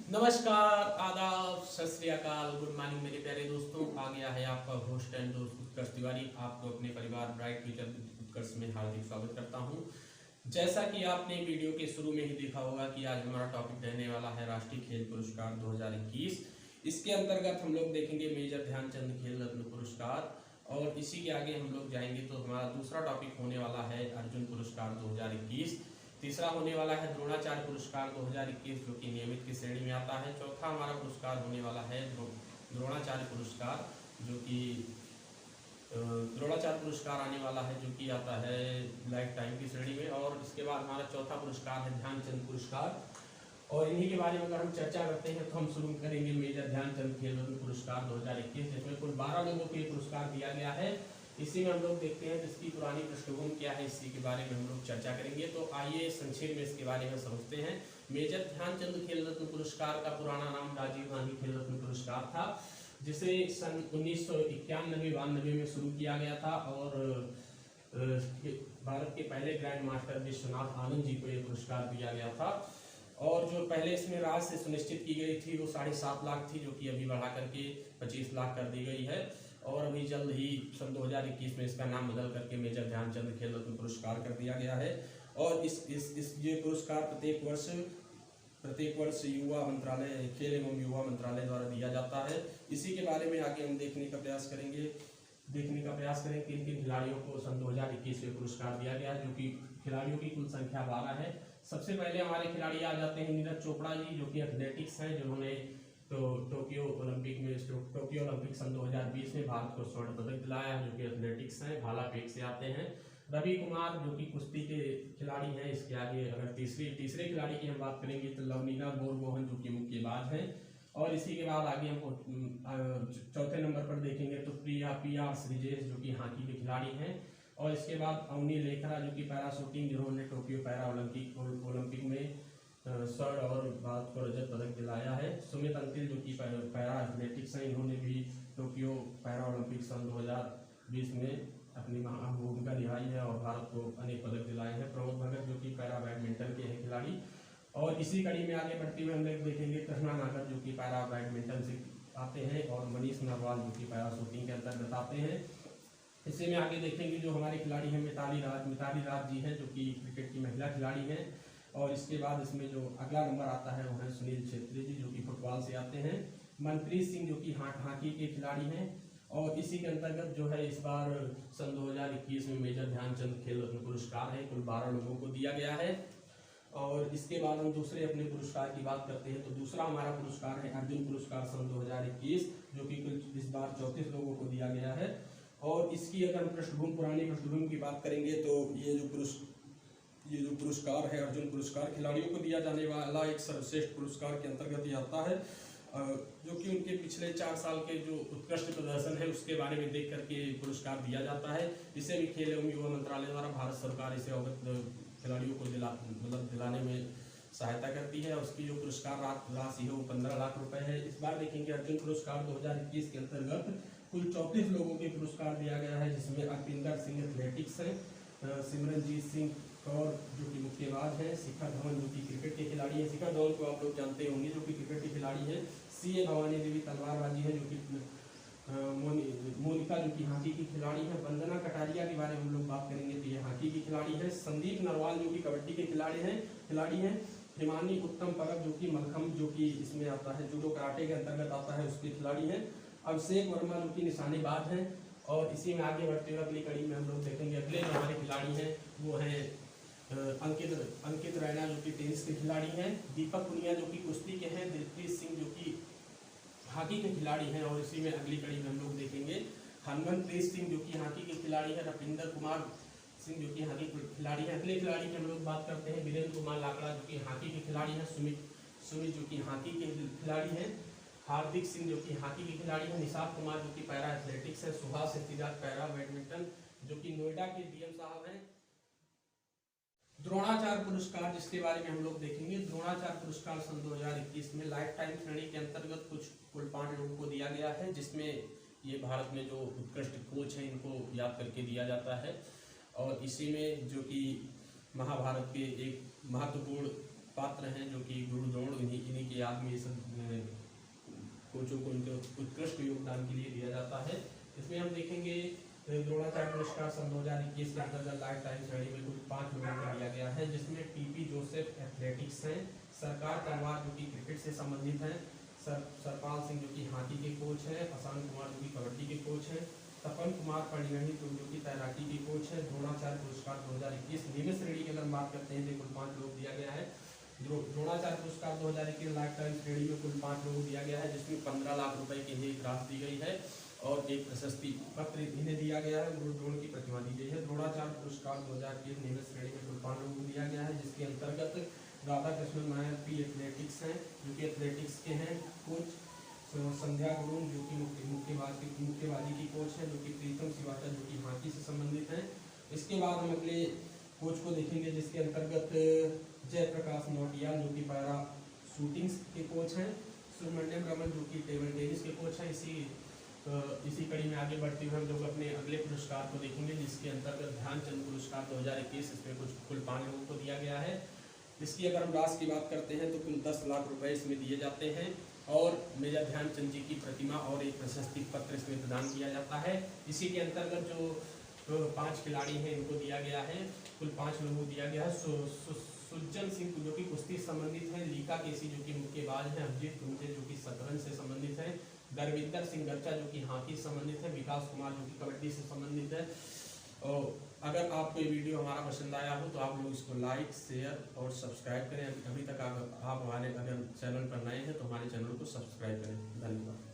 नमस्कार, आदाब, सत श्री अकाल, गुड मॉर्निंग मेरे प्यारे दोस्तों। आ गया है आपका होस्ट एंड दोस्त उत्कर्ष तिवारी। आपको अपने परिवार ब्राइट फ्यूचर उत्कर्ष में हार्दिक स्वागत करता हूं। जैसा कि आपने वीडियो के शुरू में ही देखा होगा कि आज हमारा टॉपिक रहने वाला है राष्ट्रीय खेल पुरस्कार 2021। इसके अंतर्गत हम लोग देखेंगे मेजर ध्यानचंद खेल रत्न पुरस्कार, और इसी के आगे हम लोग जाएंगे तो हमारा दूसरा टॉपिक होने वाला है अर्जुन पुरस्कार 2021। तीसरा होने वाला है द्रोणाचार्य पुरस्कार 2021 जो कि नियमित की श्रेणी में आता है। चौथा हमारा पुरस्कार होने वाला है द्रोणाचार्य पुरस्कार जो कि द्रोणाचार्य पुरस्कार आने वाला है जो कि आता है लाइफ टाइम की श्रेणी में। और इसके बाद हमारा चौथा पुरस्कार है ध्यानचंद पुरस्कार, और इन्हीं के बारे में अगर हम चर्चा करते हैं तो हम शुरू करेंगे मेजर ध्यानचंद खेल रत्न पुरस्कार 2021, जिसमें कुल 12 लोगों को ये पुरस्कार दिया गया है। इसी में हम लोग देखते हैं जिसकी पुरानी पृष्ठभूमि क्या है, इसी के बारे में हम लोग चर्चा करेंगे। तो आइए संक्षेप में इसके बारे में समझते हैं। मेजर ध्यानचंद खेल रत्न पुरस्कार का पुराना नाम राजीव गांधी खेल रत्न पुरस्कार था, जिसे सन 1991-92 में शुरू किया गया था। और भारत के पहले ग्रैंड मास्टर विश्वनाथ आनंद जी को यह पुरस्कार दिया गया था। और जो पहले इसमें राशि सुनिश्चित की गई थी वो 7.5 लाख थी, जो कि अभी बढ़ा करके 25 लाख कर दी गई है। और अभी जल्द ही सन 2021 में इसका नाम बदल करके मेजर ध्यानचंद खेल रत्न पुरस्कार कर दिया गया है। और इस ये पुरस्कार प्रत्येक वर्ष युवा मंत्रालय, खेल एवं युवा मंत्रालय द्वारा दिया जाता है। इसी के बारे में आगे हम देखने का प्रयास करेंगे किन किन खिलाड़ियों को सन 2021 में पुरस्कार दिया गया है, जो कि खिलाड़ियों की कुल संख्या 12 है। सबसे पहले हमारे खिलाड़ी आ जाते हैं नीरज चोपड़ा जी, जो कि एथलेटिक्स हैं, जिन्होंने टोक्यो ओलंपिक सन 2020 में भारत को स्वर्ण पदक दिलाया है, जो कि एथलेटिक्स हैं, भाला फेंक से आते हैं। रवि कुमार जो कि कुश्ती के खिलाड़ी हैं। इसके आगे अगर तीसरे खिलाड़ी की हम बात करेंगे तो लवनीना बोरगोहन जो कि मुक्केबाज हैं। और इसी के बाद आगे हमको चौथे नंबर पर देखेंगे तो प्रिया श्रीजेश जो कि हॉकी के खिलाड़ी हैं। और इसके बाद अवनी लेखरा जो कि पैरा शूटिंग, जिन्होंने टोक्यो पैरा ओलंपिक में स्वर्ण और भारत को रजत पदक दिलाया है। सुमित अंतिल जो कि पैरा एथलेटिक्स हैं, इन्होंने भी टोक्यो पैरा ओलंपिक सन 2020 में अपनी भूमिका निभाई है और भारत को अनेक पदक दिलाए हैं। प्रमोद भगत जो कि पैरा बैडमिंटन के हैं खिलाड़ी। और इसी कड़ी में आगे बढ़ते हुए हम लोग देखेंगे कृष्णा नागर जो कि पैरा बैडमिंटन से आते हैं, और मनीष नरवाल जो कि पैरा शूटिंग के अंतर्गत आते हैं। इसी में आगे देखेंगे जो हमारे खिलाड़ी हैं मिताली राज जी हैं, जो कि क्रिकेट की महिला खिलाड़ी हैं। और इसके बाद इसमें जो अगला नंबर आता है वो है सुनील छेत्री जी, जो कि फुटबॉल से आते हैं। मनप्रीत सिंह जो कि हॉकी के खिलाड़ी हैं। और इसी के अंतर्गत जो है इस बार सन 2021 में मेजर ध्यानचंद खेल रत्न पुरस्कार है, कुल 12 लोगों को दिया गया है। और इसके बाद हम दूसरे अपने पुरस्कार की बात करते हैं तो दूसरा हमारा पुरस्कार है अर्जुन पुरस्कार सन 2021, जो कि कुल इस बार 34 लोगों को दिया गया है। और इसकी अगर हम पुरानी पृष्ठभूमि की बात करेंगे तो ये जो पुरस्कार है अर्जुन पुरस्कार खिलाड़ियों को दिया जाने वाला एक सर्वश्रेष्ठ पुरस्कार के अंतर्गत ही आता है, जो कि उनके पिछले 4 साल के जो उत्कृष्ट प्रदर्शन है उसके बारे में देख करके पुरस्कार दिया जाता है। इसे भी खेल एवं युवा मंत्रालय द्वारा भारत सरकार इसे अवगत खिलाड़ियों को दिलाने में सहायता करती है। और उसकी जो पुरस्कार राशि है वो 15 लाख रुपए है। इस बार देखेंगे अर्जुन पुरस्कार 2021 के अंतर्गत कुल 34 लोगों के पुरस्कार दिया गया है, जिसमें अर्पिंदर सिंह एथलेटिक्स है, सिमरनजीत सिंह कौर जो कि मुक्केबाज है, शिखर धवन जो कि क्रिकेट के खिलाड़ी हैं। शिखर धवन को आप लोग जानते होंगे जो कि क्रिकेट के खिलाड़ी हैं। सीए भवानी देवी तलवारबाजी है, जो कि मोनिका जो कि हॉकी की खिलाड़ी है। वंदना कटारिया के बारे में हम लोग बात करेंगे तो ये हॉकी की खिलाड़ी है। संदीप नरवाल जो कि कबड्डी के खिलाड़ी हैं। हिमानी उत्तम परब जो कि मलखम्ब जो कि इसमें आता है, जूडो कराटे के अंतर्गत आता है, उसके खिलाड़ी हैं। अभिषेक वर्मा जो कि निशानेबाज हैं। और इसी में आगे बढ़ते हुए अगली कड़ी में हम लोग देखेंगे अगले जो हमारे खिलाड़ी हैं वो हैं अंकित रैना जो कि टेनिस के खिलाड़ी हैं। दीपक पुनिया जो कि कुश्ती के हैं। दिलप्रीत सिंह जो कि हॉकी के खिलाड़ी हैं। और इसी में अगली कड़ी में हम लोग देखेंगे हरमनप्रीत सिंह जो कि हॉकी के खिलाड़ी हैं। रविंदर कुमार सिंह जो कि हॉकी के खिलाड़ी हैं। अगले खिलाड़ी की हम लोग बात करते हैं वीरेंद्र कुमार लाकड़ा जो कि हॉकी के खिलाड़ी हैं। सुमित जो कि हॉकी के खिलाड़ी हैं। हार्दिक सिंह जो कि हॉकी के खिलाड़ी हैं। निशात कुमार जो कि पैरा एथलेटिक्स है। सुभाष सिद्धिदास पैरा बैडमिंटन जो कि नोएडा के डीएम साहब हैं। द्रोणाचार्य पुरस्कार जिसके बारे में हम लोग देखेंगे, द्रोणाचार्य पुरस्कार सन 2021 में लाइफ टाइम श्रेणी के अंतर्गत कुल 5 लोगों को दिया गया है, जिसमें ये भारत में जो उत्कृष्ट कोच हैं इनको याद करके दिया जाता है। और इसी में जो कि महाभारत के एक महत्वपूर्ण पात्र हैं जो कि गुरु द्रोण, इन्हीं की याद में ये सब कोचों को उनके उत्कृष्ट योगदान के लिए दिया जाता है। इसमें हम देखेंगे द्रोणाचार्य पुरस्कार सन 2021 के अंतर्गत लाइफ टाइम श्रेणी में कुल 5 लोगों को दिया गया है, जिसमें टीपी जोसेफ एथलेटिक्स हैं, सरकार तलवार जो कि क्रिकेट से संबंधित हैं, सरपाल सिंह जो कि हॉकी के कोच हैं, असान कुमार जो कि कबड्डी के कोच हैं, तपन कुमार परिगणी जो कि तैराकी के कोच हैं। द्रोणाचार्य पुरस्कार 2021 नियमित श्रेणी की अगर बात करते हैं तो कुल 5 लोग दिया गया है। द्रोणाचार्य पुरस्कार 2021 लाइफ टाइम श्रेणी में कुल 5 लोगों को दिया गया है, जिसमें 15 लाख रुपए की एक राशि दी गई है और एक प्रशस्ति पत्र इन्हें दिया गया है। गुरु द्रोण की प्रतिमा दी गई है। द्रोणाचार्य पुरस्कार 2021 नियमित श्रेणी में कुल 5 लोगों को दिया गया है, जिसके अंतर्गत राधा कृष्णन नायर पी एथलेटिक्स हैं जो कि एथलेटिक्स के हैं कोच, संध्या गुरुंग जो कि मुक्केबाजी की कोच है, जो कि प्रीतम सिवाटा जो कि हॉकी से संबंधित हैं। इसके बाद हम अगले कोच को देखेंगे, जिसके अंतर्गत जयप्रकाश नौटियाल जो कि पैरा शूटिंग्स के कोच हैं, सुब्रमण्यम रमन जो कि टेबल टेनिस के कोच हैं। इसी कड़ी में आगे बढ़ते हुए हम लोग अपने अगले पुरस्कार को देखेंगे, जिसके अंतर्गत ध्यानचंद पुरस्कार 2021, इसमें कुल 5 लोगों को दिया गया है। इसकी अगर हम राशि की बात करते हैं तो कुल 10 लाख रुपए इसमें दिए जाते हैं और मेजर ध्यानचंद जी की प्रतिमा और एक प्रशस्ति पत्र इसमें प्रदान किया जाता है। इसी के अंतर्गत जो 5 खिलाड़ी हैं इनको दिया गया है, कुल 5 लोगों को दिया गया है। सुजन सिंह जो कि कुश्ती से संबंधित है, लीका केसी जो कि मुक्केबाज हैं, अभिजीत कुंजे जो कि शतरंज से संबंधित है, दरविंदर सिंह गर्चा जो कि हॉकी से संबंधित है, विकास कुमार जो कि कबड्डी से संबंधित है। और अगर आपको ये वीडियो हमारा पसंद आया हो तो आप लोग इसको लाइक, शेयर और सब्सक्राइब करें। अभी तक आप हमारे अगर चैनल पर नए हैं तो हमारे चैनल को सब्सक्राइब करें। धन्यवाद।